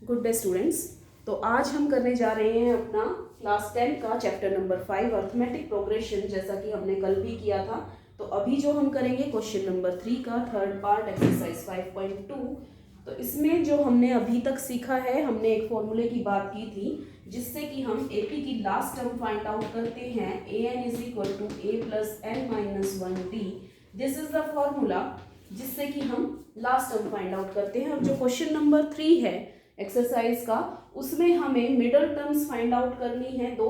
Good day students. तो आज हम करने जा रहे हैं अपना क्लास 10 का चैप्टर नंबर 5 अर्थमेटिक प्रोग्रेशन, जैसा कि हमने कल भी किया था। तो अभी जो हम करेंगे क्वेश्चन नंबर 3 का थर्ड पार्ट एक्सरसाइज 5.2। तो इसमें जो हमने अभी तक सीखा है, हमने एक फॉर्मूले की बात की थी जिससे कि हम एपी की लास्ट टर्म फाइंड आउट करते हैं। an is equal to A plus N minus 1d। This is the formula जिससे कि हम लास्ट टर्म फाइंड आउट करते हैं। अब जो क्वेश्चन नंबर 3 है एक्सरसाइज का, उसमें हमें मिडल टर्म्स फाइंड आउट करनी है दो,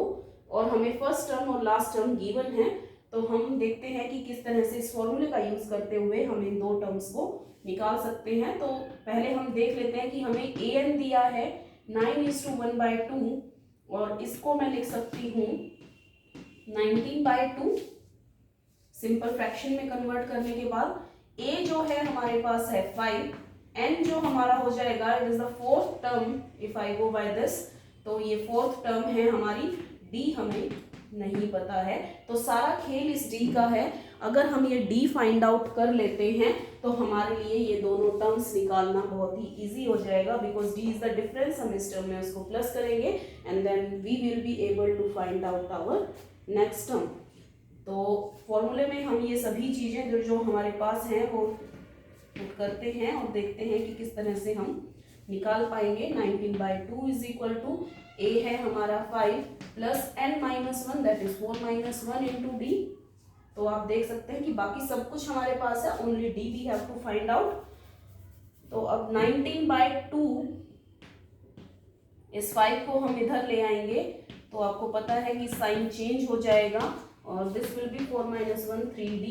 और हमें फर्स्ट टर्म और लास्ट टर्म गिवन है। तो हम देखते हैं कि किस तरह से इस फॉर्मूले का यूज करते हुए हम इन दो टर्म्स को निकाल सकते हैं। तो पहले हम देख लेते हैं कि हमें an दिया है 9:1/2, और इसको मैं लिख सकती हूँ 19/2 सिंपल फ्रैक्शन में कन्वर्ट करने के बाद। a जो है हमारे पास है 5, n जो हमारा हो जाएगा it is the fourth term if I go by this. तो ये फोर्थ टर्म है हमारी, d हमें नहीं पता है। तो सारा खेल इस d का है। अगर हम ये d फाइंड आउट कर लेते हैं तो हमारे लिए ये दोनों टर्म्स निकालना बहुत ही इजी हो जाएगा, because d is the difference. हम इस टर्म में उसको प्लस करेंगे and then we will be able to find out our next term. तो फॉर्मूले में हम ये सभी चीजें जो हमारे पास हैं वो पुट करते हैं और देखते हैं कि किस तरह से हम निकाल पाएंगे। 19/2 इज इक्वल टू a है हमारा 5 plus n minus 1 that is 4 minus 1 into D. तो आप देख सकते हैं कि बाकी सब कुछ हमारे पास है, only D we have to find out. तो अब 19/2 इस 5 को हम इधर ले आएंगे तो आपको पता है कि साइन चेंज हो जाएगा और this will be 4 minus 1 3d।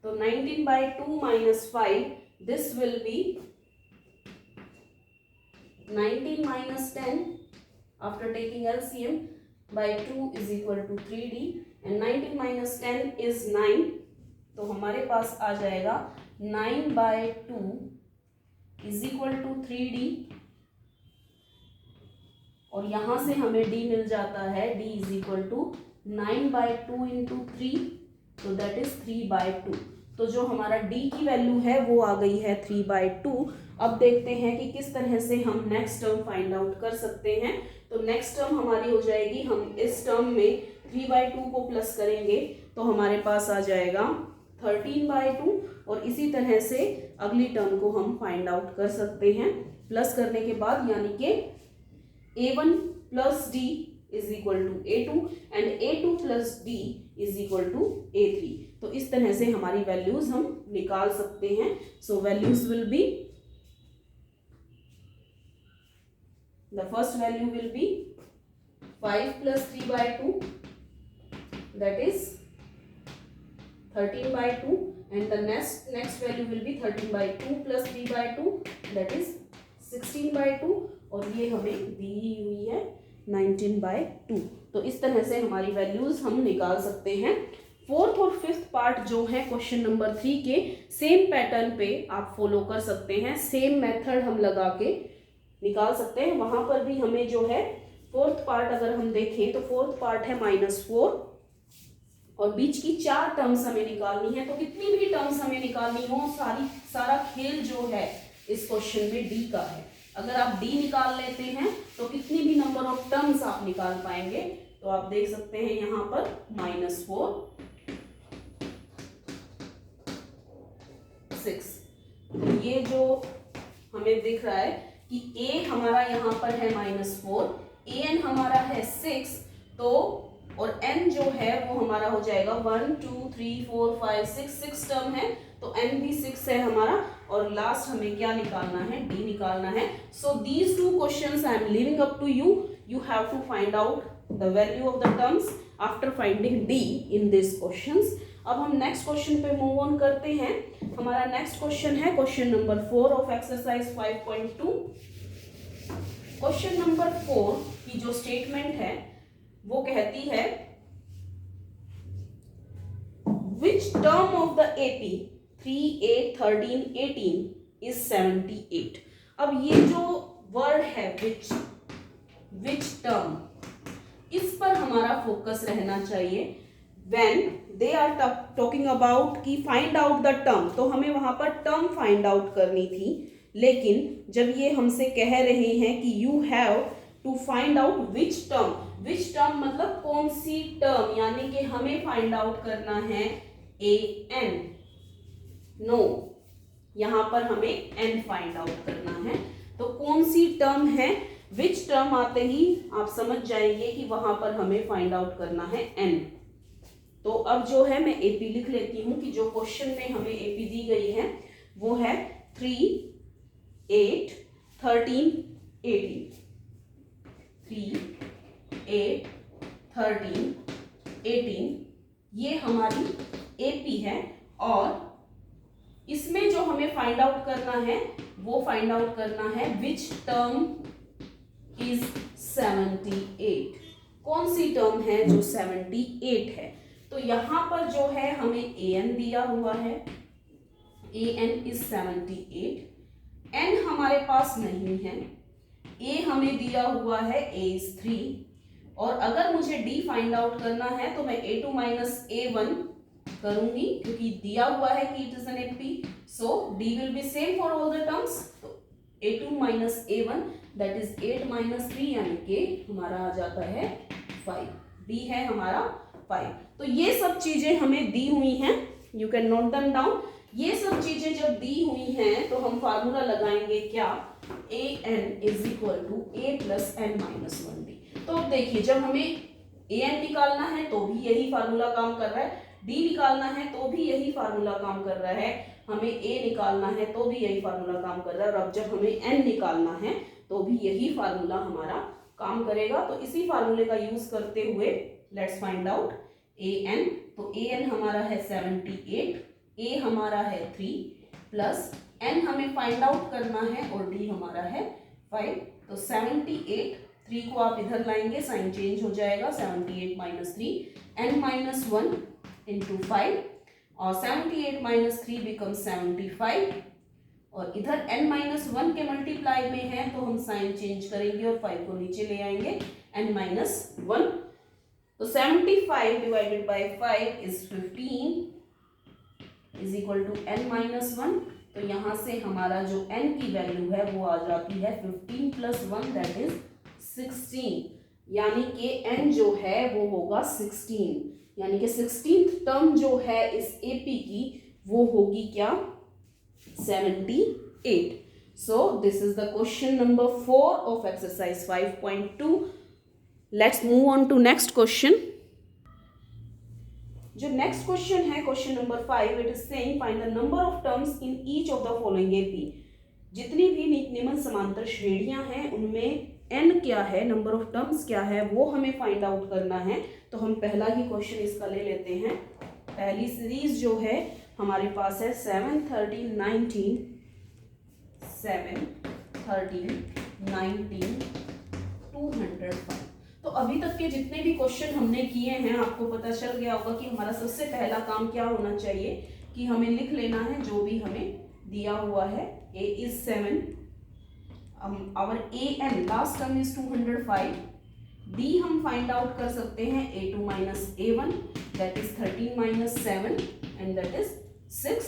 तो 19/2 minus 5, this will be 19 minus 10 after taking LCM by 2 is equal to 3d and 19 minus 10 is 9। तो हमारे पास आ जाएगा 9/2 is equal to 3d, और यहां से हमें d मिल जाता है, d is equal to 9/2 into 3, तो दैट इज 3/2। तो जो हमारा d की वैल्यू है वो आ गई है 3/2। अब देखते हैं कि किस तरह से हम नेक्स्ट टर्म फाइंड आउट कर सकते हैं। तो नेक्स्ट टर्म हमारी हो जाएगी, हम इस टर्म में 3/2 को प्लस करेंगे तो हमारे पास आ जाएगा 13/2, और इसी तरह से अगली टर्म को हम फाइंड आउट कर सकते हैं प्लस करने के बाद, यानी कि a1 plus d is equal to a2 and a2 plus d is equal to a3। तो इस तरह से हमारी वैल्यूज हम निकाल सकते हैं। So values will be, the first value will be 5 plus 3/2 that is 13/2 and the next value will be 13/2 plus 3/2 that is 16/2, और ये हमें दी हुई है 19/2। तो इस तरह से हमारी वैल्यूज हम निकाल सकते हैं। फोर्थ और फिफ्थ पार्ट जो है क्वेश्चन नंबर 3 के, सेम पैटर्न पे आप फॉलो कर सकते हैं, सेम मेथड हम लगा के निकाल सकते हैं। वहां पर भी हमें जो है फोर्थ पार्ट अगर हम देखें तो फोर्थ पार्ट है -4, और बीच की 4 टर्म्स हमें निकालनी है। तो कितनी भी टर्म्स हमें निकालनी हो, सारा खेल जो है इस क्वेश्चन में डी का है। अगर आप डी निकाल लेते हैं तो कितनी भी नंबर ऑफ टर्म्स आप निकाल पाएंगे। तो आप देख सकते हैं यहाँ पर -4 6। तो ये जो हमें दिख रहा है कि a हमारा यहाँ पर है -4, an हमारा है 6, तो और n जो है वो हमारा हो जाएगा 1 2 3 4 5 6 टर्म है, तो n भी 6 है हमारा, और लास्ट हमें क्या निकालना है, d निकालना है। So these two questions I am leaving up to you, you have to find out the value of the terms after finding d in this questions. अब हम नेक्स्ट क्वेश्चन पे मूव ऑन करते हैं। हमारा next question है question number 4 of exercise 5.2। क्वेश्चन number 4 की जो स्टेटमेंट है वो कहती है which term of the AP 3 8 13 18 is 78। अब ये जो वर्ड है विच टर्म, इस पर हमारा फोकस रहना चाहिए। When they are talking about कि फाइंड आउट द टर्म, तो हमें वहां पर टर्म फाइंड आउट करनी थी। लेकिन जब ये हमसे कह रहे हैं कि you have to find out which term मतलब कौन सी टर्म, यानी कि हमें फाइंड आउट करना है ए एन, नो, यहां पर हमें एन फाइंड आउट करना है। तो कौन सी टर्म है, विच टर्म आते ही आप समझ जाएंगे कि वहां पर हमें फाइंड आउट करना है एन। तो अब जो है मैं एपी लिख लेती हूं कि जो क्वेश्चन में हमें एपी दी गई है वो है 3, 8, 13, 18। 3, 8, 13, 18 ये हमारी एपी है, और इसमें जो हमें फाइंड आउट करना है वो फाइंड आउट करना है विच टर्म इज 78, कौन सी टर्म है जो 78 है। तो यहां पर जो है हमें ए एन दिया हुआ है, ए एन इज 78, एन हमारे पास नहीं है, ए हमें दिया हुआ है ए इज 3, और अगर मुझे डी फाइंड आउट करना है तो मैं a2 माइनस a1 करूंगी, क्योंकि दिया हुआ है कि it is an AP, so D will be same for all the terms. तो a2 minus a1 that is 8 minus 3, यानी कि हमारा आ जाता है 5, डी है हमारा 5। तो ये सब चीजें हमें दी हुई हैं, you can note them down. ये सब चीजें जब दी हुई हैं तो हम फार्मूला लगाएंगे क्या, A N is equal to A plus N minus 1 D. तो अब देखिए, जब हमें ए एन निकालना है तो भी यही फार्मूला काम कर रहा है, डी निकालना है तो भी यही फार्मूला काम कर रहा है, हमें ए निकालना है तो भी यही फार्मूला काम कर रहा है, और अब जब हमें एन निकालना है तो भी यही फार्मूला हमारा काम करेगा। तो इसी फार्मूले का यूज करते हुए let's find out A N. तो ए एन हमारा है 78, ए हमारा है 3 प्लस एन हमें फाइंड आउट करना है और डी हमारा है 5। तो 78, 3 को आप इधर लाएंगे, साइन चेंज हो जाएगा, 78 माइनस 3 एन माइनस 1 इंटू 5, और 78 माइनस 3 बिकम 75, और इधर n माइनस 1 के मल्टीप्लाई में है तो हम साइन चेंज करेंगे और 5 को नीचे ले आएंगे, n माइनस 1। तो 75 divided by 5 is 15 is equal to n minus 1। तो यहाँ से हमारा जो n की वैल्यू है वो आ जाती है 15 प्लस 1 दैट इज 16, यानी कि n जो है वो होगा 16, यानी कि 16th टर्म जो है इस एपी की वो होगी क्या, 78. So this is the question number 4 of exercise 5.2. Let's move on to next question. जो next question है question number 5, it is saying find the number of terms in each of the following AP. जितनी भी निम्न समांतर श्रेणियां हैं उनमें n क्या है, नंबर ऑफ टर्म्स क्या है, वो हमें फाइंड आउट करना है। तो हम पहला ही क्वेश्चन इसका ले लेते हैं। पहली सीरीज जो है हमारे पास है 7, 13, 19, 7, 13, 19, 205। तो अभी तक के जितने भी क्वेश्चन हमने किए हैं आपको पता चल गया होगा कि हमारा सबसे पहला काम क्या होना चाहिए कि हमें लिख लेना है जो भी हमें दिया हुआ है। a is 7, our an last term is 205, d हम फाइंड आउट कर सकते हैं a2 minus a1 that is 13 minus 7 and that is 6,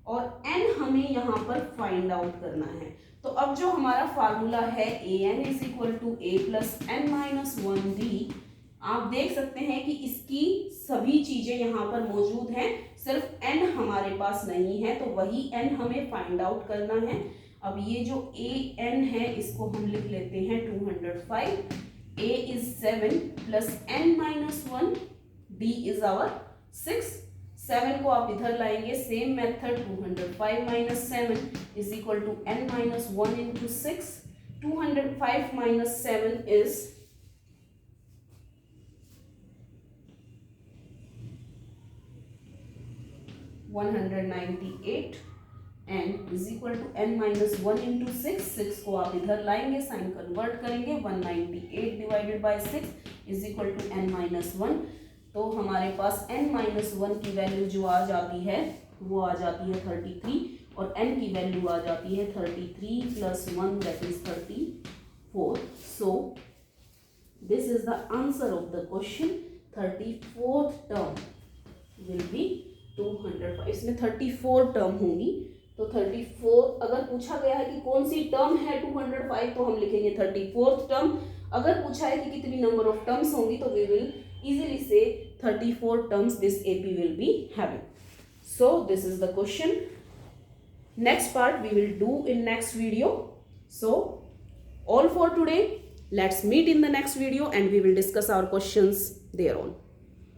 और n हमें यहाँ पर फाइंड आउट करना है। तो अब जो हमारा फार्मूला है A N is equal to A plus N minus 1d, आप देख सकते हैं कि इसकी सभी चीजें यहाँ पर मौजूद हैं, सिर्फ n हमारे पास नहीं है, तो वही n हमें फाइंड आउट करना है। अब ये जो ए एन है इसको हम लिख लेते हैं 205, a is 7 plus n minus 1, d is our 6। 7 को आप इधर लाएंगे, same method, 205 minus 7 is equal to n minus 1 into 6। 205 minus 7 is 198 and is equal to n minus 1 into 6। 6 को आप इधर लाएंगे, साइन कन्वर्ट करेंगे, 198 divided by 6 is equal to n minus 1। तो हमारे पास n माइनस 1 की वैल्यू जो आ जाती है वो आ जाती है 33, और n की वैल्यू आ जाती है 33 plus 1 that is 34। So this is the answer of the question. 34th term will be 205। इसमें 34 टर्म होंगी, तो 34 अगर पूछा गया है कि कौन सी टर्म है 205 तो हम लिखेंगे 34th टर्म। अगर पूछा है कि कितनी नंबर ऑफ टर्म्स होंगी तो we will easily say 34 terms this AP will be having. So this is the question. Next part we will do in next video. So all for today. Let's meet in the next video and we will discuss our questions thereon.